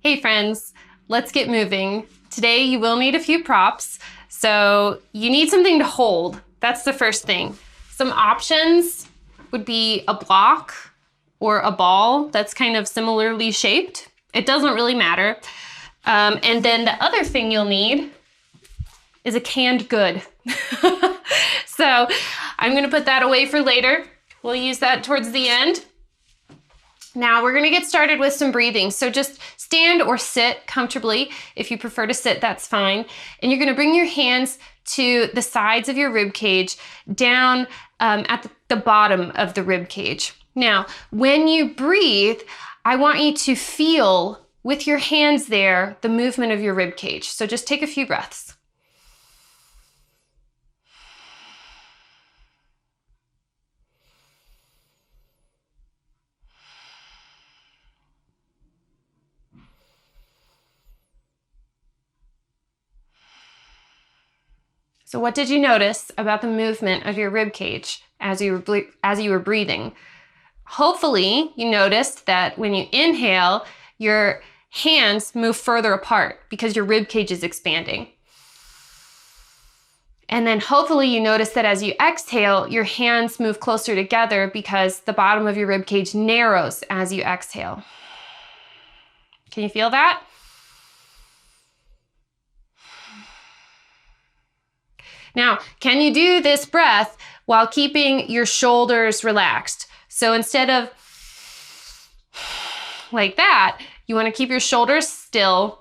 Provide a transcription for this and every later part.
Hey friends, let's get moving. Today you will need a few props. So you need something to hold. That's the first thing. Some options would be a block or a ball that's kind of similarly shaped. It doesn't really matter. And then the other thing you'll need is a canned good. So I'm gonna put that away for later. We'll use that towards the end. Now we're gonna get started with some breathing. So just stand or sit comfortably. If you prefer to sit, that's fine. And you're gonna bring your hands to the sides of your rib cage, down at the bottom of the rib cage. Now, when you breathe, I want you to feel with your hands there, the movement of your rib cage. So just take a few breaths. So what did you notice about the movement of your rib cage as you were breathing? Hopefully you noticed that when you inhale, your hands move further apart because your rib cage is expanding. And then hopefully you notice that as you exhale, your hands move closer together because the bottom of your rib cage narrows as you exhale. Can you feel that? Now, can you do this breath while keeping your shoulders relaxed? So instead of like that, you want to keep your shoulders still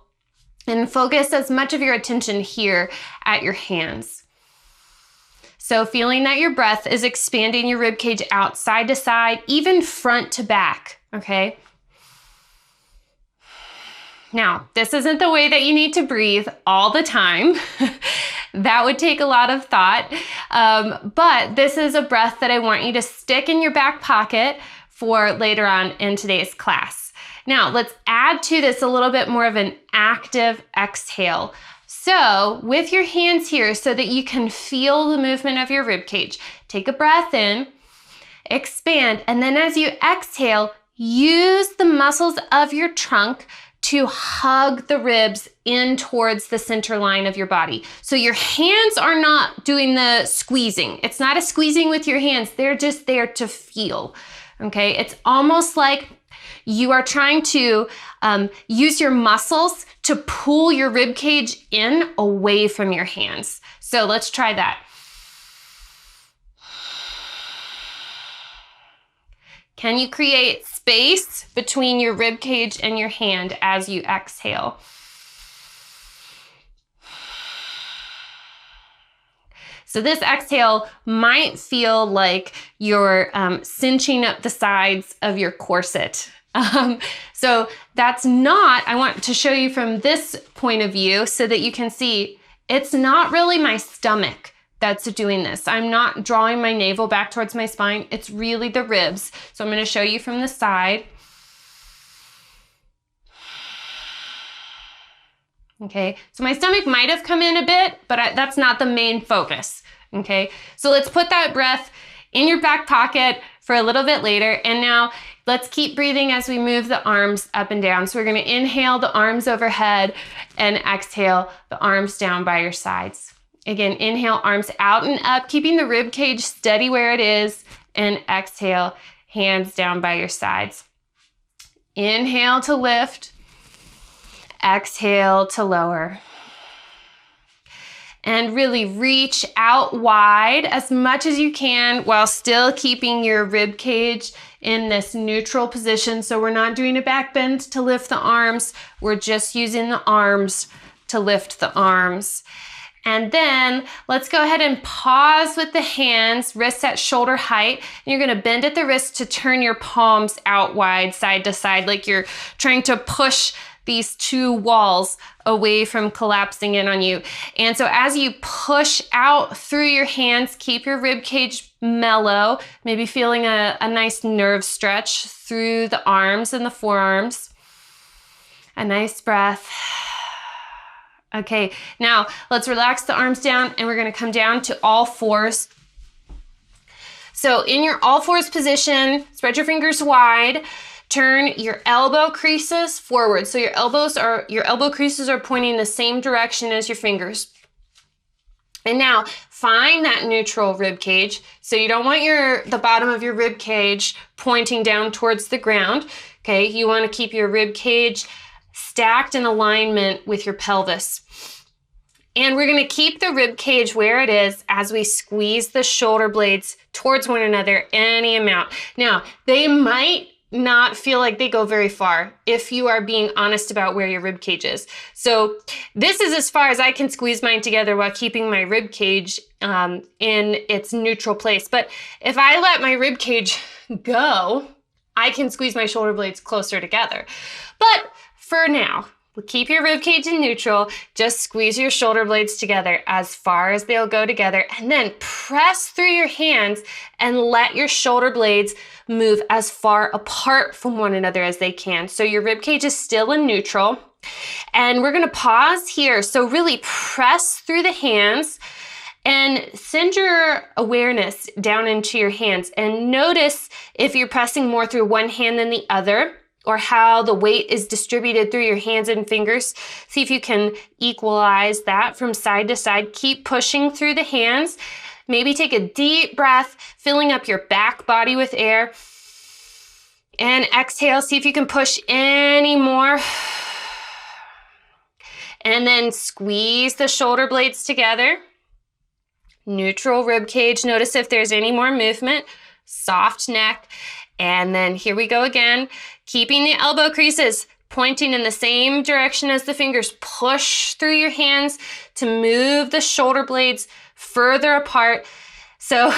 and focus as much of your attention here at your hands. So feeling that your breath is expanding your rib cage out side to side, even front to back, okay? Now, this isn't the way that you need to breathe all the time. That would take a lot of thought, but this is a breath that I want you to stick in your back pocket for later on in today's class. Now, let's add to this a little bit more of an active exhale. So with your hands here so that you can feel the movement of your rib cage, take a breath in, expand, and then as you exhale, use the muscles of your trunk to hug the ribs in towards the center line of your body. So your hands are not doing the squeezing. It's not a squeezing with your hands. They're just there to feel, okay? It's almost like you are trying to use your muscles to pull your rib cage in away from your hands. So let's try that. Can you create space between your rib cage and your hand as you exhale? So this exhale might feel like you're cinching up the sides of your corset. So that's not, I want to show you from this point of view so that you can see it's not really my stomach that's doing this. I'm not drawing my navel back towards my spine. It's really the ribs. So I'm going to show you from the side. Okay, so my stomach might have come in a bit, but that's not the main focus. Okay, so let's put that breath in your back pocket for a little bit later. And now let's keep breathing as we move the arms up and down. So we're going to inhale the arms overhead and exhale the arms down by your sides. Again, inhale, arms out and up, keeping the rib cage steady where it is, and exhale, hands down by your sides. Inhale to lift, exhale to lower. And really reach out wide as much as you can while still keeping your rib cage in this neutral position. So we're not doing a back bend to lift the arms. We're just using the arms to lift the arms. And then let's go ahead and pause with the hands, wrists at shoulder height. And you're gonna bend at the wrist to turn your palms out wide, side to side, like you're trying to push these two walls away from collapsing in on you. And so as you push out through your hands, keep your rib cage mellow, maybe feeling a nice nerve stretch through the arms and the forearms. A nice breath. Okay, now let's relax the arms down and we're gonna come down to all fours. So in your all fours position, spread your fingers wide. Turn your elbow creases forward. So your elbow creases are pointing the same direction as your fingers. And now find that neutral rib cage. So you don't want the bottom of your rib cage pointing down towards the ground. Okay, you want to keep your rib cage stacked in alignment with your pelvis. And we're going to keep the rib cage where it is as we squeeze the shoulder blades towards one another any amount. Now, they might not feel like they go very far if you are being honest about where your rib cage is. So this is as far as I can squeeze mine together while keeping my rib cage in its neutral place. But if I let my rib cage go, I can squeeze my shoulder blades closer together. But for now, keep your rib cage in neutral, just squeeze your shoulder blades together as far as they'll go together, and then press through your hands and let your shoulder blades move as far apart from one another as they can. So your rib cage is still in neutral. And we're gonna pause here. So really press through the hands and send your awareness down into your hands, and notice if you're pressing more through one hand than the other, or how the weight is distributed through your hands and fingers. See if you can equalize that from side to side. Keep pushing through the hands. Maybe take a deep breath, filling up your back body with air. And exhale, see if you can push any more. And then squeeze the shoulder blades together. Neutral rib cage. Notice if there's any more movement. Soft neck. And then here we go again, keeping the elbow creases pointing in the same direction as the fingers. Push through your hands to move the shoulder blades further apart. So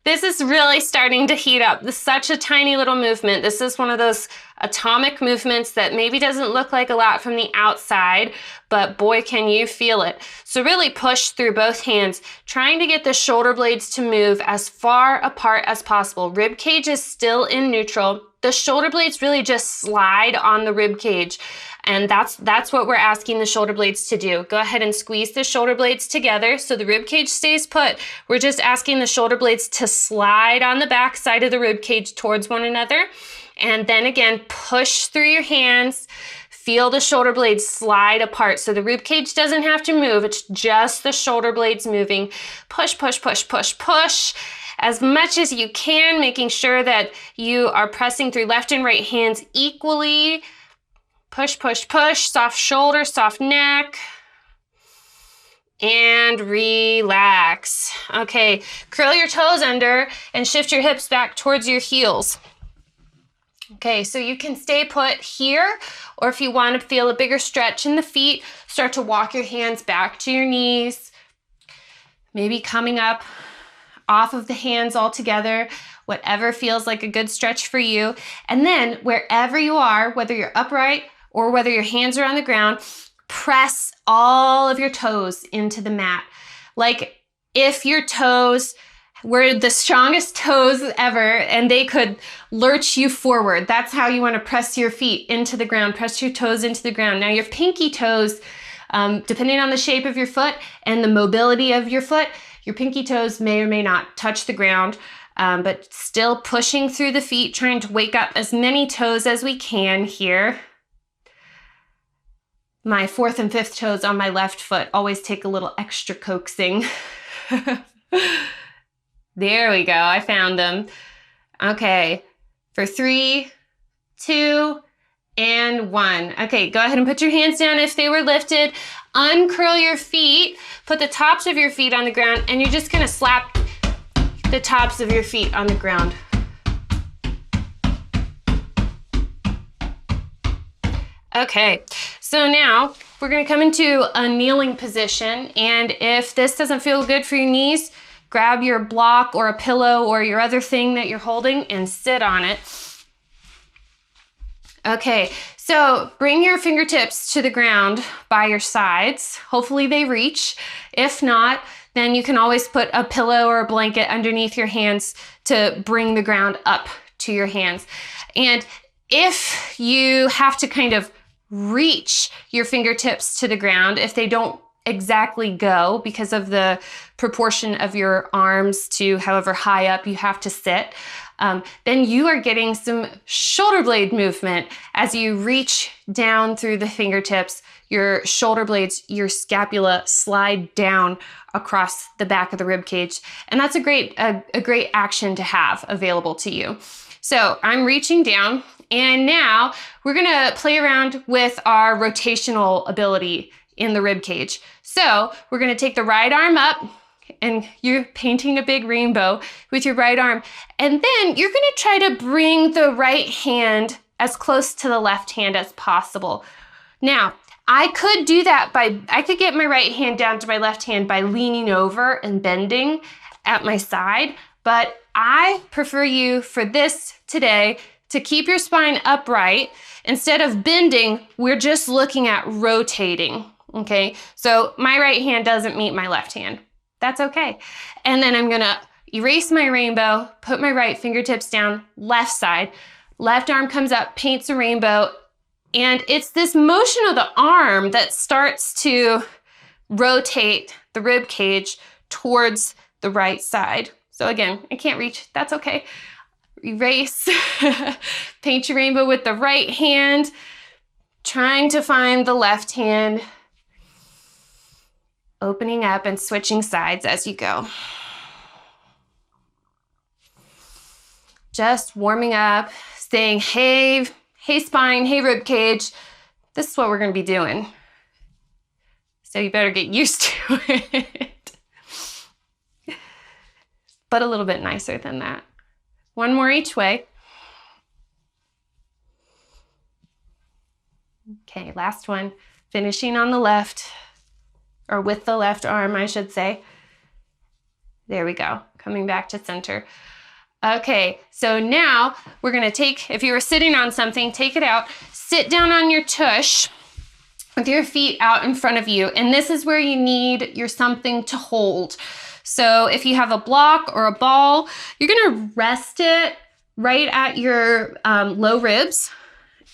this is really starting to heat up. This is such a tiny little movement. This is one of those atomic movements that maybe doesn't look like a lot from the outside, but boy, can you feel it. So really push through both hands, trying to get the shoulder blades to move as far apart as possible. Rib cage is still in neutral. The shoulder blades really just slide on the rib cage. And that's what we're asking the shoulder blades to do. Go ahead and squeeze the shoulder blades together so the rib cage stays put. We're just asking the shoulder blades to slide on the back side of the rib cage towards one another. And then again, push through your hands. Feel the shoulder blades slide apart. So the rib cage doesn't have to move. It's just the shoulder blades moving. Push, push, push, push, push. As much as you can, making sure that you are pressing through left and right hands equally. Push, push, push. Soft shoulder, soft neck. And relax. Okay, curl your toes under and shift your hips back towards your heels. Okay, so you can stay put here, or if you want to feel a bigger stretch in the feet, start to walk your hands back to your knees. Maybe coming up off of the hands altogether, whatever feels like a good stretch for you. And then wherever you are, whether you're upright or whether your hands are on the ground, press all of your toes into the mat. Like if your toes were the strongest toes ever and they could lurch you forward. That's how you want to press your feet into the ground, press your toes into the ground. Now your pinky toes, depending on the shape of your foot and the mobility of your foot, your pinky toes may or may not touch the ground, but still pushing through the feet, trying to wake up as many toes as we can here. My fourth and fifth toes on my left foot always take a little extra coaxing. There we go, I found them. Okay, for 3, 2, and 1. Okay, go ahead and put your hands down if they were lifted. Uncurl your feet, put the tops of your feet on the ground, and you're just gonna slap the tops of your feet on the ground. Okay, so now we're gonna come into a kneeling position, and if this doesn't feel good for your knees, grab your block or a pillow or your other thing that you're holding and sit on it. Okay, so bring your fingertips to the ground by your sides. Hopefully they reach. If not, then you can always put a pillow or a blanket underneath your hands to bring the ground up to your hands. And if you have to kind of reach your fingertips to the ground, if they don't exactly go because of the proportion of your arms to however high up you have to sit, then you are getting some shoulder blade movement as you reach down through the fingertips. Your shoulder blades, your scapula slide down across the back of the rib cage. And that's a great action to have available to you. So I'm reaching down, and now we're gonna play around with our rotational ability in the rib cage. So we're gonna take the right arm up, and you're painting a big rainbow with your right arm. And then you're gonna try to bring the right hand as close to the left hand as possible. Now, I could do that I could get my right hand down to my left hand by leaning over and bending at my side, but I prefer you for this today to keep your spine upright. Instead of bending, we're just looking at rotating, okay? So my right hand doesn't meet my left hand. That's okay. And then I'm gonna erase my rainbow, put my right fingertips down, left side, left arm comes up, paints a rainbow, and it's this motion of the arm that starts to rotate the rib cage towards the right side. So again, I can't reach, that's okay. Erase, paint your rainbow with the right hand, trying to find the left hand, opening up and switching sides as you go. Just warming up, saying, hey spine, hey rib cage. This is what we're gonna be doing. So you better get used to it. But a little bit nicer than that. One more each way. Okay, last one. Finishing on the left, or with the left arm, I should say. There we go, coming back to center. Okay, so now we're gonna take, if you were sitting on something, take it out, sit down on your tush with your feet out in front of you, and this is where you need your something to hold. So if you have a block or a ball, you're gonna rest it right at your low ribs,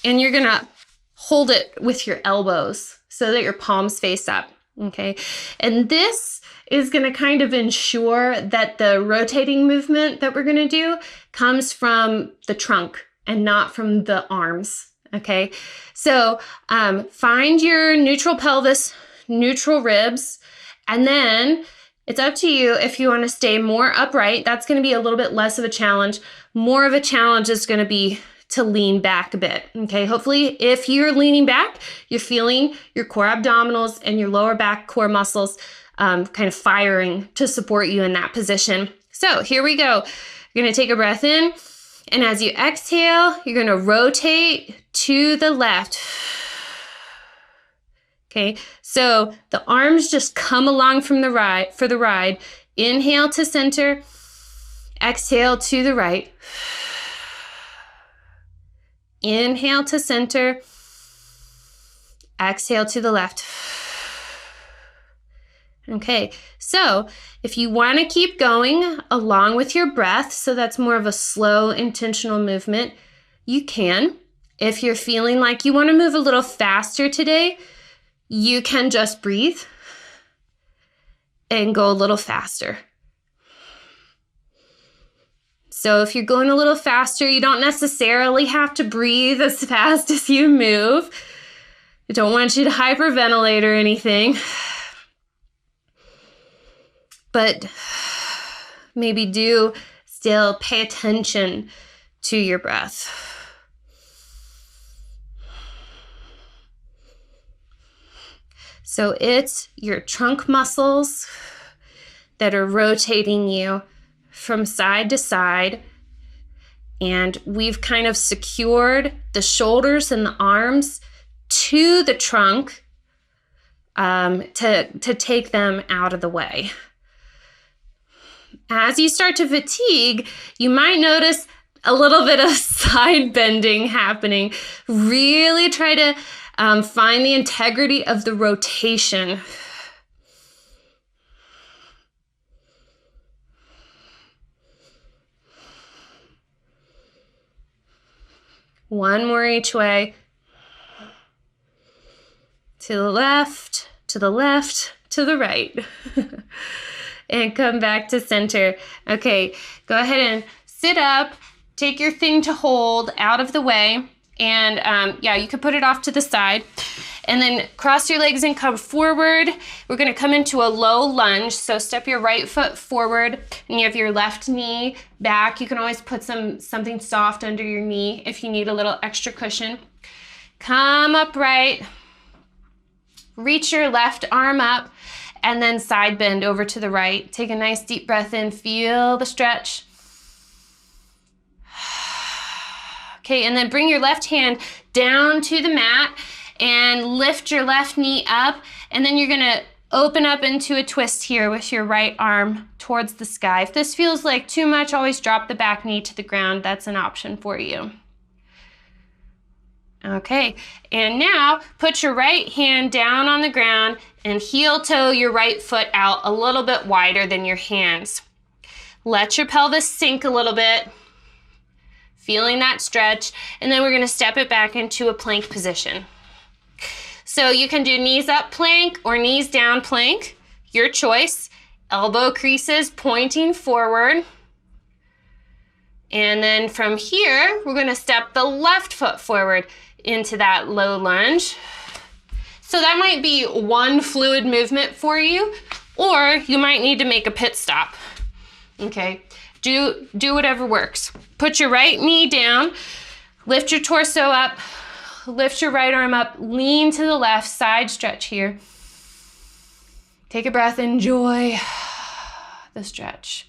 and you're gonna hold it with your elbows so that your palms face up, okay? And this is gonna kind of ensure that the rotating movement that we're gonna do comes from the trunk and not from the arms, okay? So find your neutral pelvis, neutral ribs, and then it's up to you if you want to stay more upright. That's going to be a little bit less of a challenge. More of a challenge is going to be to lean back a bit, okay? Hopefully, if you're leaning back, you're feeling your core abdominals and your lower back core muscles kind of firing to support you in that position. So here we go. You're going to take a breath in, and as you exhale, you're going to rotate to the left. Okay, so the arms just come along from the ride for the ride. Inhale to center, exhale to the right. Inhale to center, exhale to the left. Okay, so if you want to keep going along with your breath, so that's more of a slow, intentional movement, you can. If you're feeling like you want to move a little faster today, you can just breathe and go a little faster. So if you're going a little faster, you don't necessarily have to breathe as fast as you move. I don't want you to hyperventilate or anything. But maybe do still pay attention to your breath. So it's your trunk muscles that are rotating you from side to side. And we've kind of secured the shoulders and the arms to the trunk to take them out of the way. As you start to fatigue, you might notice a little bit of side bending happening. Really try to find the integrity of the rotation. One more each way. To the left, to the left, to the right. And come back to center. Okay, go ahead and sit up, take your thing to hold out of the way, and yeah, you could put it off to the side. And then cross your legs and come forward. We're gonna come into a low lunge. So step your right foot forward and you have your left knee back. You can always put something soft under your knee if you need a little extra cushion. Come upright, reach your left arm up, and then side bend over to the right. Take a nice deep breath in, feel the stretch. Okay, and then bring your left hand down to the mat and lift your left knee up, and then you're gonna open up into a twist here with your right arm towards the sky. If this feels like too much, always drop the back knee to the ground. That's an option for you. Okay, and now put your right hand down on the ground and heel toe your right foot out a little bit wider than your hands. Let your pelvis sink a little bit, feeling that stretch, and then we're gonna step it back into a plank position. So you can do knees up plank or knees down plank, your choice. Elbow creases pointing forward. And then from here, we're gonna step the left foot forward into that low lunge. So that might be one fluid movement for you, or you might need to make a pit stop. Okay, do whatever works. Put your right knee down, lift your torso up, lift your right arm up, lean to the left, side stretch here. Take a breath, enjoy the stretch.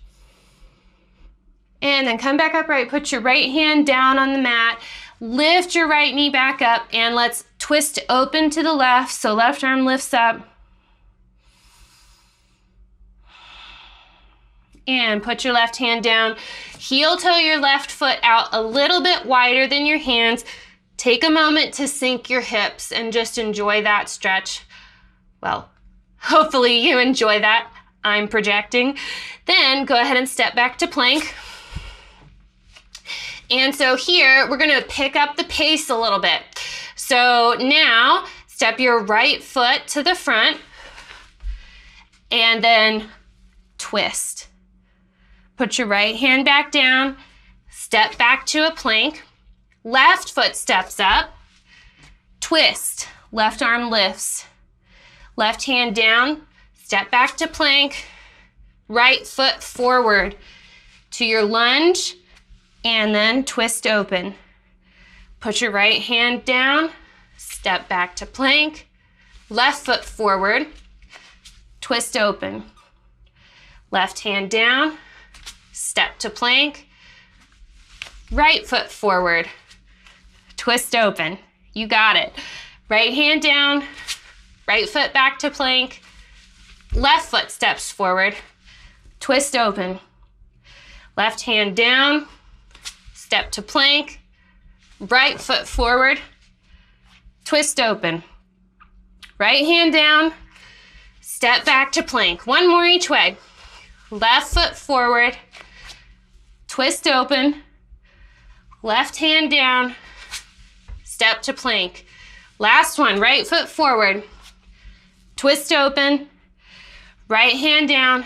And then come back upright, put your right hand down on the mat, lift your right knee back up, and let's twist open to the left, so left arm lifts up. And put your left hand down, heel toe your left foot out a little bit wider than your hands. Take a moment to sink your hips and just enjoy that stretch. Well, hopefully you enjoy that. I'm projecting. Then go ahead and step back to plank. And so here, we're gonna pick up the pace a little bit. So now, step your right foot to the front and then twist. Put your right hand back down, step back to a plank. Left foot steps up, twist, left arm lifts, left hand down, step back to plank, right foot forward to your lunge, and then twist open. Put your right hand down, step back to plank, left foot forward, twist open. Left hand down, step to plank, right foot forward, twist open. You got it. Right hand down, right foot back to plank, left foot steps forward, twist open. Left hand down, step to plank, right foot forward, twist open. Right hand down, step back to plank. One more each way. Left foot forward, twist open, left hand down, step to plank. Last one, right foot forward, twist open, right hand down,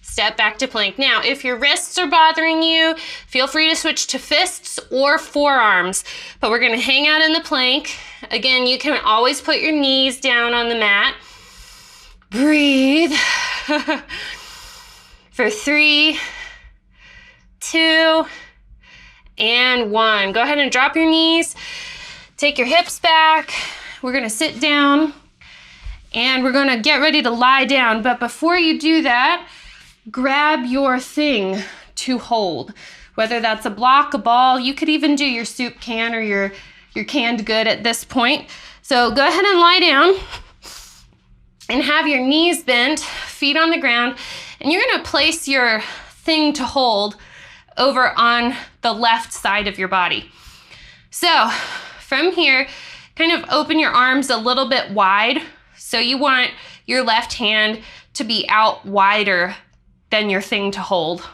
step back to plank. Now, if your wrists are bothering you, feel free to switch to fists or forearms, but we're gonna hang out in the plank. Again, you can always put your knees down on the mat. Breathe. For 3, 2, and 1. Go ahead and drop your knees. Take your hips back. We're gonna sit down and we're gonna get ready to lie down. But before you do that, grab your thing to hold. Whether that's a block, a ball, you could even do your soup can or your canned good at this point. So go ahead and lie down and have your knees bent, feet on the ground, and you're gonna place your thing to hold over on the left side of your body. So from here, kind of open your arms a little bit wide. So you want your left hand to be out wider than your thing to hold,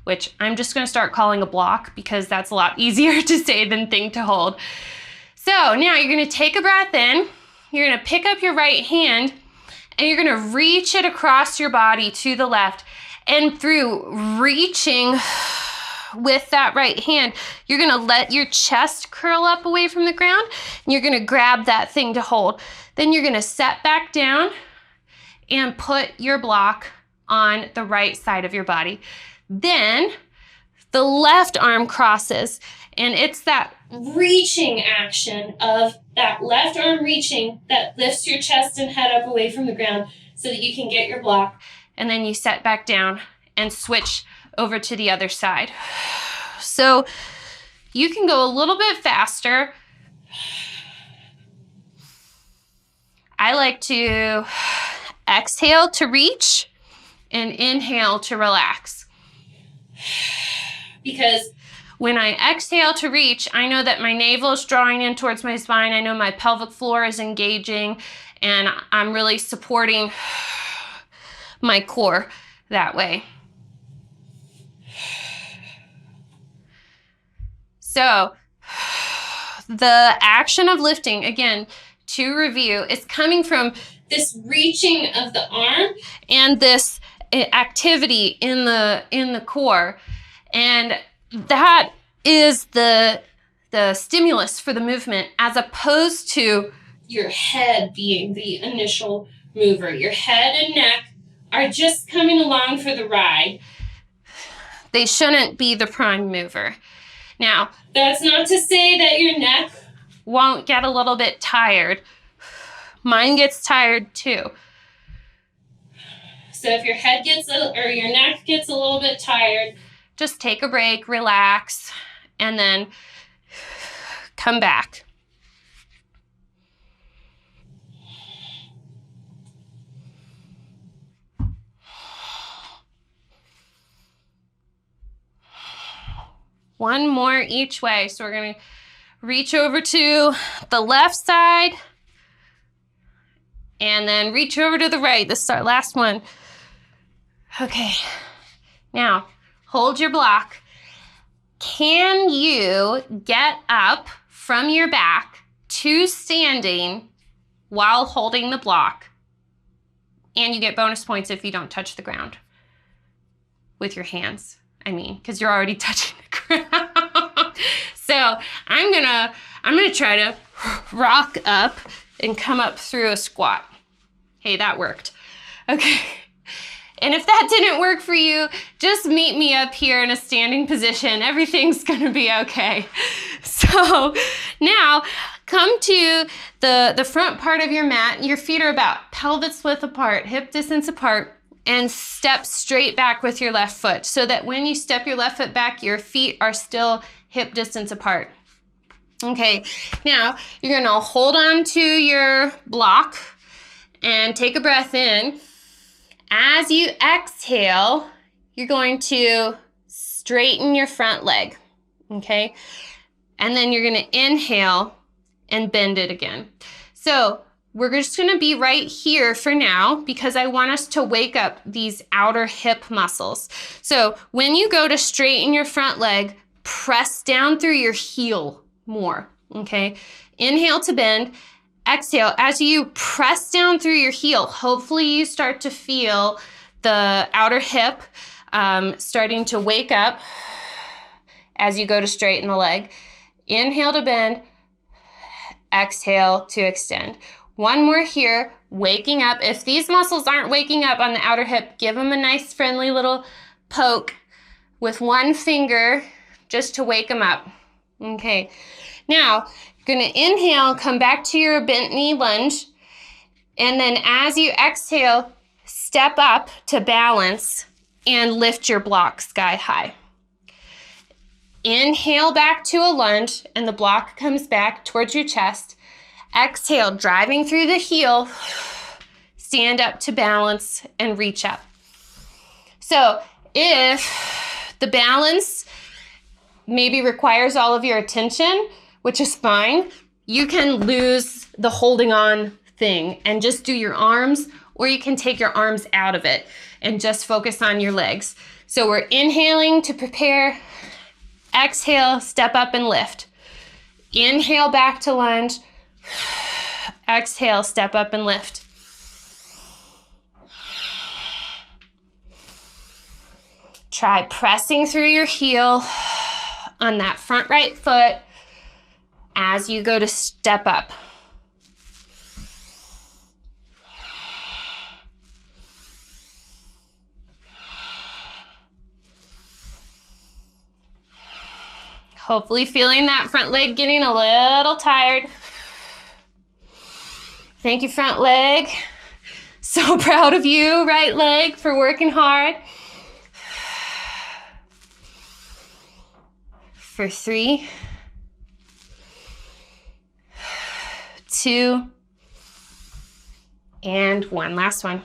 which I'm just gonna start calling a block because that's a lot easier to say than thing to hold. So now you're gonna take a breath in, you're gonna pick up your right hand, and you're gonna reach it across your body to the left. And through reaching, with that right hand, you're gonna let your chest curl up away from the ground, and you're gonna grab that thing to hold. Then you're gonna set back down and put your block on the right side of your body. Then the left arm crosses, and it's that reaching action of that left arm reaching that lifts your chest and head up away from the ground so that you can get your block, and then you set back down and switch over to the other side. So you can go a little bit faster. I like to exhale to reach and inhale to relax. Because when I exhale to reach, I know that my navel is drawing in towards my spine. I know my pelvic floor is engaging, and I'm really supporting my core that way. So the action of lifting, again, to review, is coming from this reaching of the arm and this activity in the core. And that is the stimulus for the movement, as opposed to your head being the initial mover. Your head and neck are just coming along for the ride. They shouldn't be the prime mover. Now, that's not to say that your neck won't get a little bit tired. Mine gets tired too. So if your head gets or your neck gets a little bit tired, just take a break, relax, and then come back. One more each way. So we're going to reach over to the left side and then reach over to the right. This is our last one. Okay. Now, hold your block. Can you get up from your back to standing while holding the block? And you get bonus points if you don't touch the ground with your hands. I mean, because you're already touching the ground. So I'm gonna try to rock up and come up through a squat. Hey, that worked. Okay. And if that didn't work for you, just meet me up here in a standing position. Everything's gonna be okay. So now come to the front part of your mat. Your feet are about pelvis width apart, hip distance apart, and step straight back with your left foot, so that when you step your left foot back, your feet are still hip distance apart. Okay, now you're gonna hold on to your block and take a breath in. As you exhale, you're going to straighten your front leg, okay? And then you're gonna inhale and bend it again. So we're just gonna be right here for now, because I want us to wake up these outer hip muscles. So when you go to straighten your front leg, press down through your heel more, okay? Inhale to bend, exhale. As you press down through your heel, hopefully you start to feel the outer hip starting to wake up as you go to straighten the leg. Inhale to bend, exhale to extend. One more here, waking up. If these muscles aren't waking up on the outer hip, give them a nice friendly little poke with one finger just to wake them up. Okay, now you're gonna inhale, come back to your bent knee lunge, and then as you exhale, step up to balance and lift your block sky high. Inhale back to a lunge, and the block comes back towards your chest. Exhale, driving through the heel, stand up to balance and reach up. So if the balance maybe requires all of your attention, which is fine, you can lose the holding on thing and just do your arms, or you can take your arms out of it and just focus on your legs. So we're inhaling to prepare, exhale, step up and lift. Inhale back to lunge, exhale, step up and lift. Try pressing through your heel on that front right foot as you go to step up. Hopefully feeling that front leg getting a little tired. Thank you, front leg. So proud of you, right leg, for working hard. For 3, 2, and 1. Last one.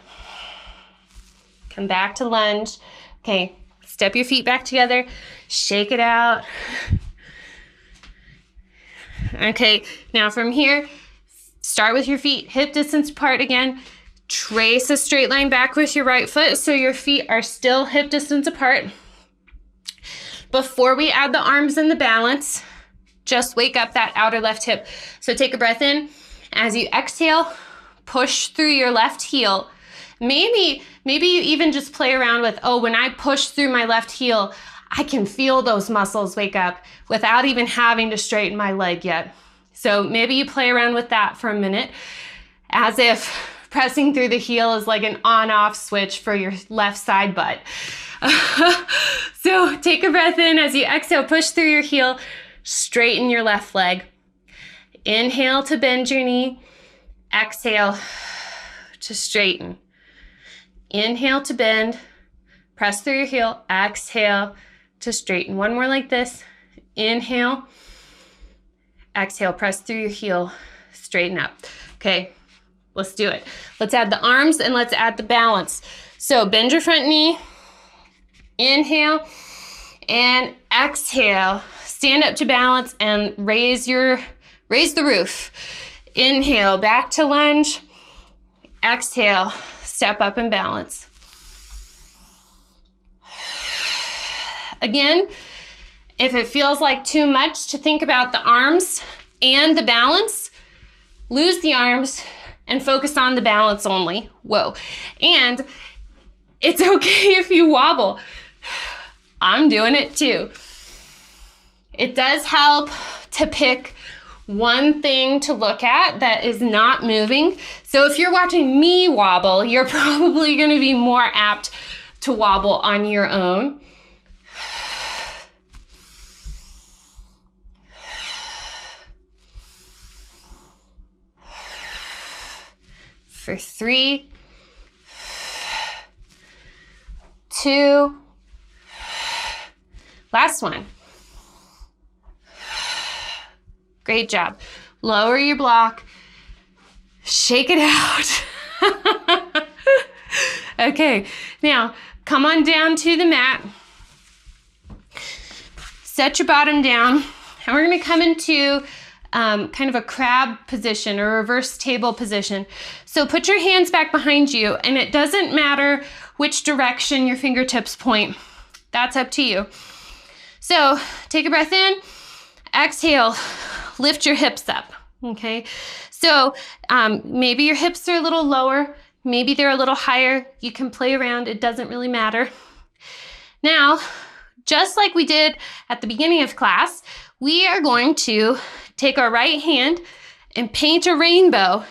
Come back to lunge. Okay, step your feet back together. Shake it out. Okay, now from here, start with your feet hip distance apart again. Trace a straight line back with your right foot so your feet are still hip distance apart. Before we add the arms and the balance, just wake up that outer left hip. So take a breath in. As you exhale, push through your left heel. Maybe you even just play around with, oh, when I push through my left heel, I can feel those muscles wake up without even having to straighten my leg yet. So maybe you play around with that for a minute, as if pressing through the heel is like an on-off switch for your left side butt. So take a breath in. As you exhale, push through your heel, straighten your left leg. Inhale to bend your knee. Exhale to straighten. Inhale to bend. Press through your heel. Exhale to straighten. One more like this. Inhale. Exhale, press through your heel. Straighten up. Okay, let's do it. Let's add the arms and let's add the balance. So bend your front knee. Inhale and exhale. Stand up to balance and raise the roof. Inhale, back to lunge. Exhale, step up and balance. Again, if it feels like too much to think about the arms and the balance, lose the arms and focus on the balance only. Whoa. And it's okay if you wobble. I'm doing it too. It does help to pick one thing to look at that is not moving. So if you're watching me wobble, you're probably going to be more apt to wobble on your own. For 3, 2, last one. Great job. Lower your block. Shake it out. Okay, now come on down to the mat. Set your bottom down. And we're going to come into kind of a crab position or reverse table position. So put your hands back behind you, and it doesn't matter which direction your fingertips point. That's up to you. So take a breath in, exhale, lift your hips up, okay? So maybe your hips are a little lower, maybe they're a little higher. You can play around, it doesn't really matter. Now, just like we did at the beginning of class, we are going to take our right hand and paint a rainbow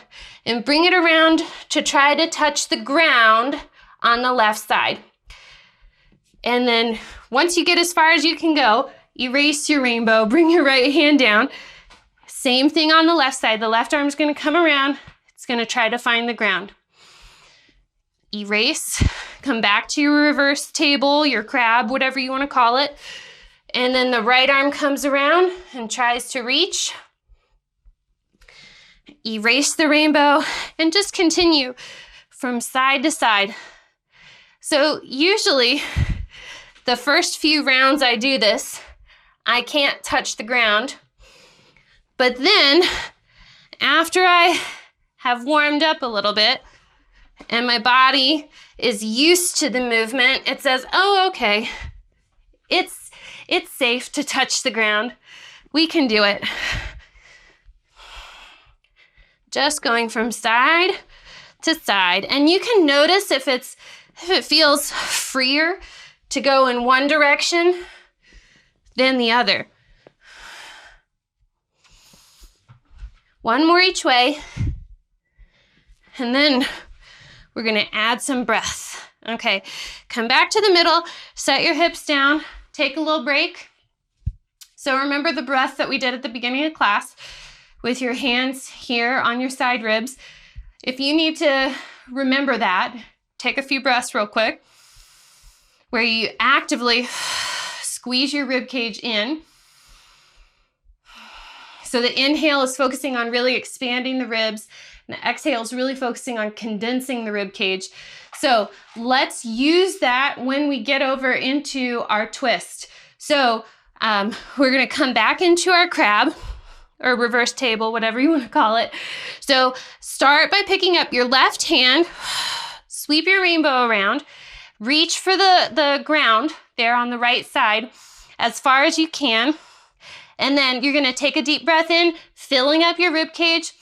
and bring it around to try to touch the ground on the left side. And then once you get as far as you can go, erase your rainbow, bring your right hand down. Same thing on the left side. The left arm's gonna come around. It's gonna try to find the ground. Erase, come back to your reverse table, your crab, whatever you wanna call it. And then the right arm comes around and tries to reach. Erase the rainbow and just continue from side to side. So usually the first few rounds I do this, I can't touch the ground. But then after I have warmed up a little bit and my body is used to the movement, it says, oh, okay, it's safe to touch the ground. We can do it. Just going from side to side. And you can notice if it feels freer to go in one direction, then the other. One more each way. And then we're gonna add some breath. Okay, come back to the middle, set your hips down, take a little break. So remember the breath that we did at the beginning of class with your hands here on your side ribs. If you need to remember that, take a few breaths real quick where you actively squeeze your rib cage in. So the inhale is focusing on really expanding the ribs, and the exhale is really focusing on condensing the rib cage. So let's use that when we get over into our twist. So we're gonna come back into our crab or reverse table, whatever you wanna call it. So start by picking up your left hand, sweep your rainbow around, reach for the ground there on the right side as far as you can. And then you're gonna take a deep breath in, filling up your rib cage,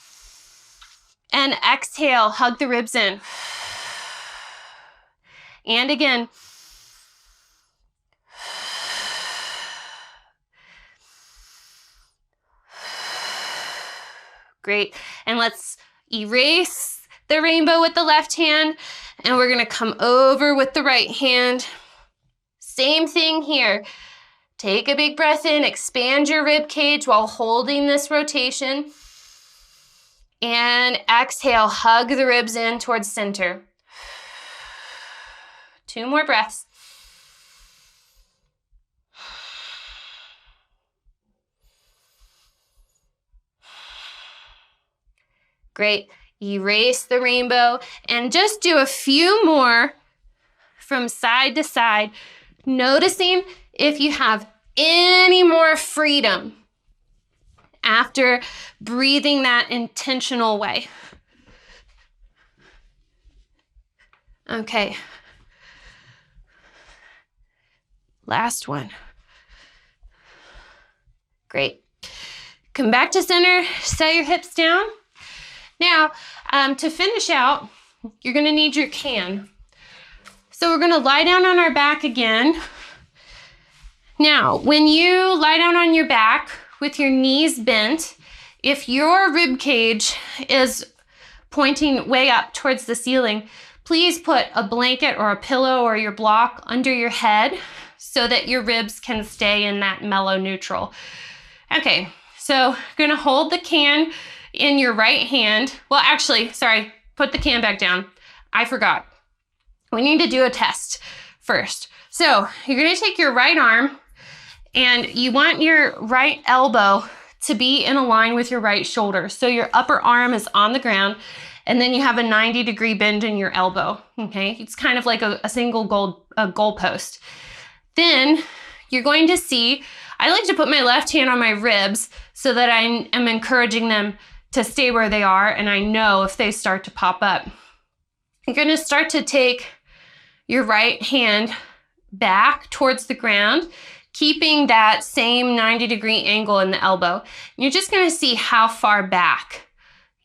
and exhale, hug the ribs in. And again. Great, and let's erase the rainbow with the left hand, and we're gonna come over with the right hand. Same thing here. Take a big breath in, expand your rib cage while holding this rotation. And exhale, hug the ribs in towards center. 2 more breaths. Great, erase the rainbow and just do a few more from side to side, noticing if you have any more freedom after breathing that intentional way. Okay. Last one. Great. Come back to center, set your hips down. Now, to finish out, you're gonna need your can. So we're gonna lie down on our back again. Now, when you lie down on your back with your knees bent, if your rib cage is pointing way up towards the ceiling, please put a blanket or a pillow or your block under your head so that your ribs can stay in that mellow neutral. Okay, so gonna hold the can in your right hand. Well, actually, sorry, put the can back down. I forgot. We need to do a test first. So you're gonna take your right arm and you want your right elbow to be in a line with your right shoulder. So your upper arm is on the ground and then you have a 90-degree bend in your elbow, okay? It's kind of like a single goal post. Then you're going to see, I like to put my left hand on my ribs so that I am encouraging them to stay where they are, and I know if they start to pop up. You're gonna start to take your right hand back towards the ground, keeping that same 90-degree angle in the elbow. And you're just gonna see how far back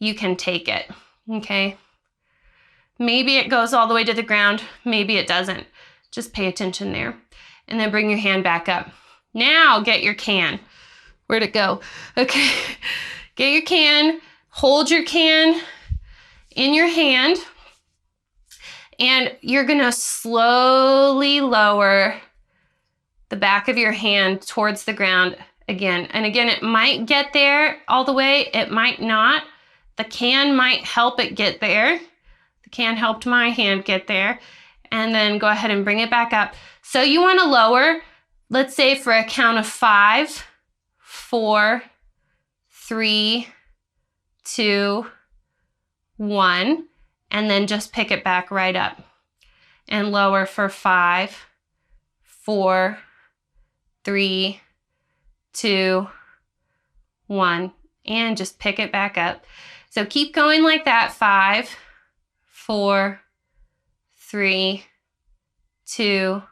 you can take it, okay? Maybe it goes all the way to the ground, maybe it doesn't. Just pay attention there. And then bring your hand back up. Now get your can. Where'd it go? Okay. Get your can, hold your can in your hand, and you're gonna slowly lower the back of your hand towards the ground again. And again, it might get there all the way, it might not. The can might help it get there. The can helped my hand get there. And then go ahead and bring it back up. So you wanna lower, let's say for a count of 5, 4, 3, 2, 1, and then just pick it back right up and lower for 5, 4, 3, 2, 1, and just pick it back up. So keep going like that. 5, 4, 3, 2,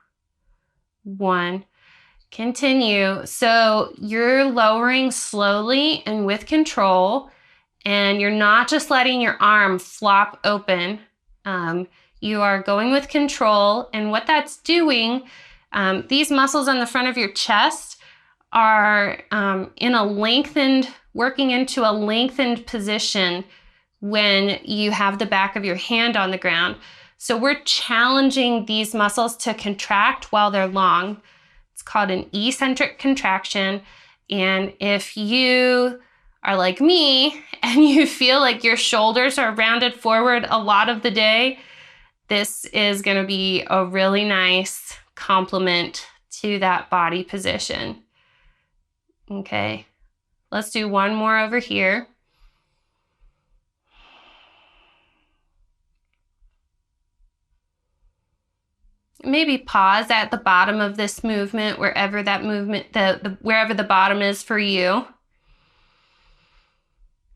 1. Continue. So you're lowering slowly and with control, and you're not just letting your arm flop open. You are going with control, and what that's doing These muscles on the front of your chest are working into a lengthened position when you have the back of your hand on the ground. So we're challenging these muscles to contract while they're long. It's called an eccentric contraction. And if you are like me and you feel like your shoulders are rounded forward a lot of the day, this is going to be a really nice complement to that body position. Okay, let's do one more over here. Maybe pause at the bottom of this movement, wherever that movement, wherever the bottom is for you.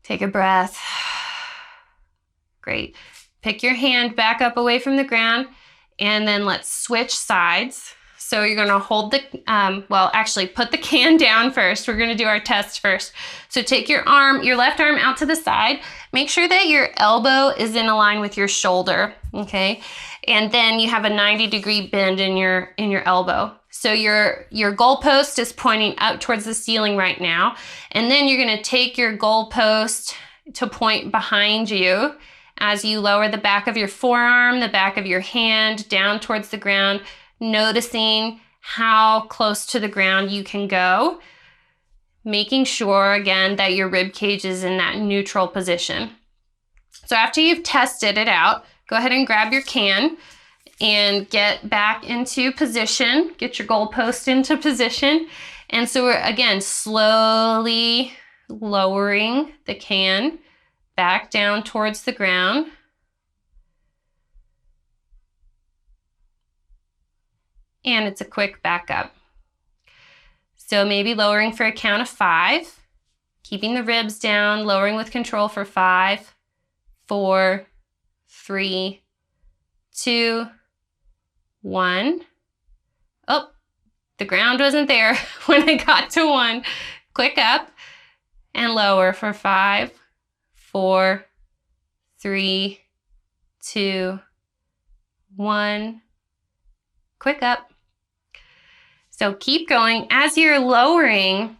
Take a breath. Great. Pick your hand back up away from the ground, and then let's switch sides. So you're gonna hold the, actually put the can down first. We're gonna do our test first. So take your left arm out to the side. Make sure that your elbow is in a line with your shoulder, okay? And then you have a 90-degree bend in your elbow. So your goalpost is pointing up towards the ceiling right now. And then you're gonna take your goalpost to point behind you as you lower the back of your forearm, the back of your hand down towards the ground, noticing how close to the ground you can go, making sure again that your rib cage is in that neutral position. So after you've tested it out, go ahead and grab your can and get back into position, get your goalpost into position. And so we're again slowly lowering the can back down towards the ground. And it's a quick back up. So maybe lowering for a count of 5, keeping the ribs down, lowering with control for 5, 4, 3, 2, 1. Oh, the ground wasn't there when I got to 1. Quick up and lower for 5, 4, 3, 2, 1. Quick up. So keep going. As you're lowering,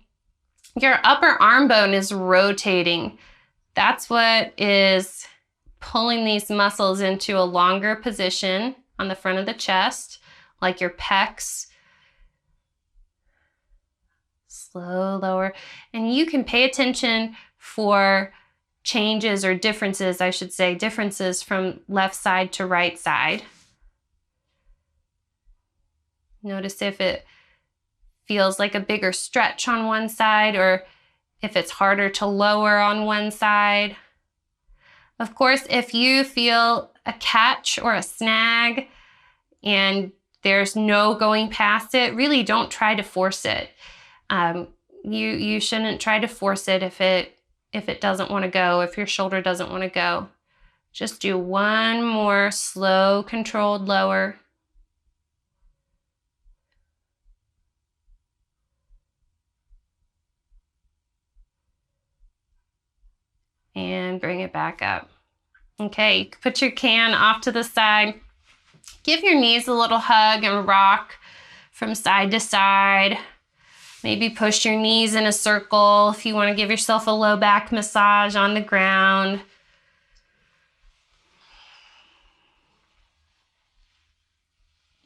your upper arm bone is rotating. That's what is pulling these muscles into a longer position on the front of the chest, like your pecs. Slow lower. And you can pay attention for changes or differences, I should say, differences from left side to right side. Notice if it feels like a bigger stretch on one side or if it's harder to lower on one side. Of course, if you feel a catch or a snag and there's no going past it, really don't try to force it. You shouldn't try to force it if it doesn't want to go, if your shoulder doesn't want to go. Just do one more slow, controlled lower. And bring it back up. Okay, put your can off to the side. Give your knees a little hug and rock from side to side. Maybe push your knees in a circle if you want to give yourself a low back massage on the ground.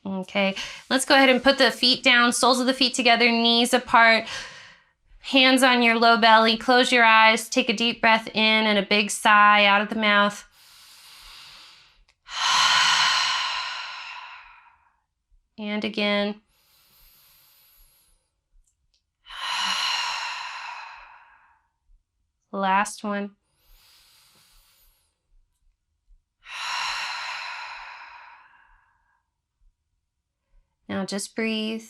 Okay, let's go ahead and put the feet down, soles of the feet together, knees apart. Hands on your low belly, close your eyes, take a deep breath in and a big sigh out of the mouth. And again. Last one. Now just breathe.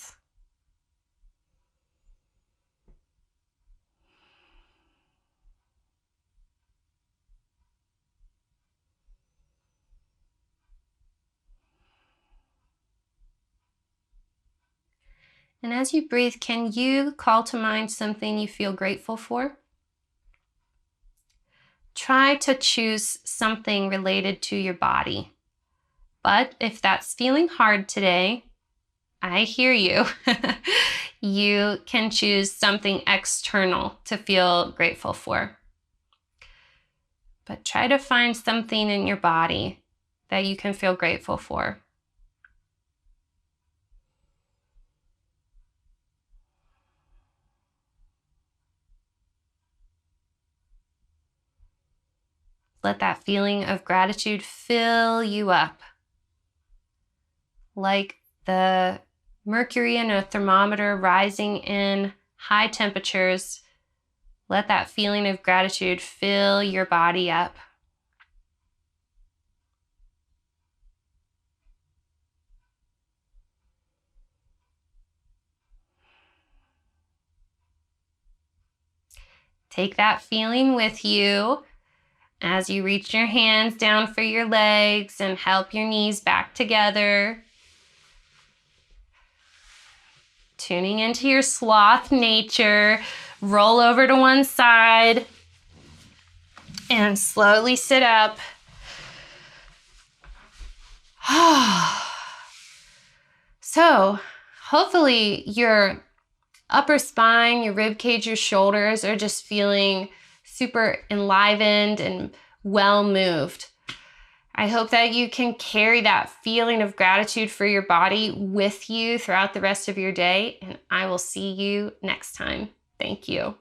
And as you breathe, can you call to mind something you feel grateful for? Try to choose something related to your body. But if that's feeling hard today, I hear you. You can choose something external to feel grateful for. But try to find something in your body that you can feel grateful for. Let that feeling of gratitude fill you up. Like the mercury in a thermometer rising in high temperatures, let that feeling of gratitude fill your body up. Take that feeling with you as you reach your hands down for your legs and help your knees back together. Tuning into your sloth nature, roll over to one side and slowly sit up. So, hopefully your upper spine, your rib cage, your shoulders are just feeling super enlivened and well moved. I hope that you can carry that feeling of gratitude for your body with you throughout the rest of your day, and I will see you next time. Thank you.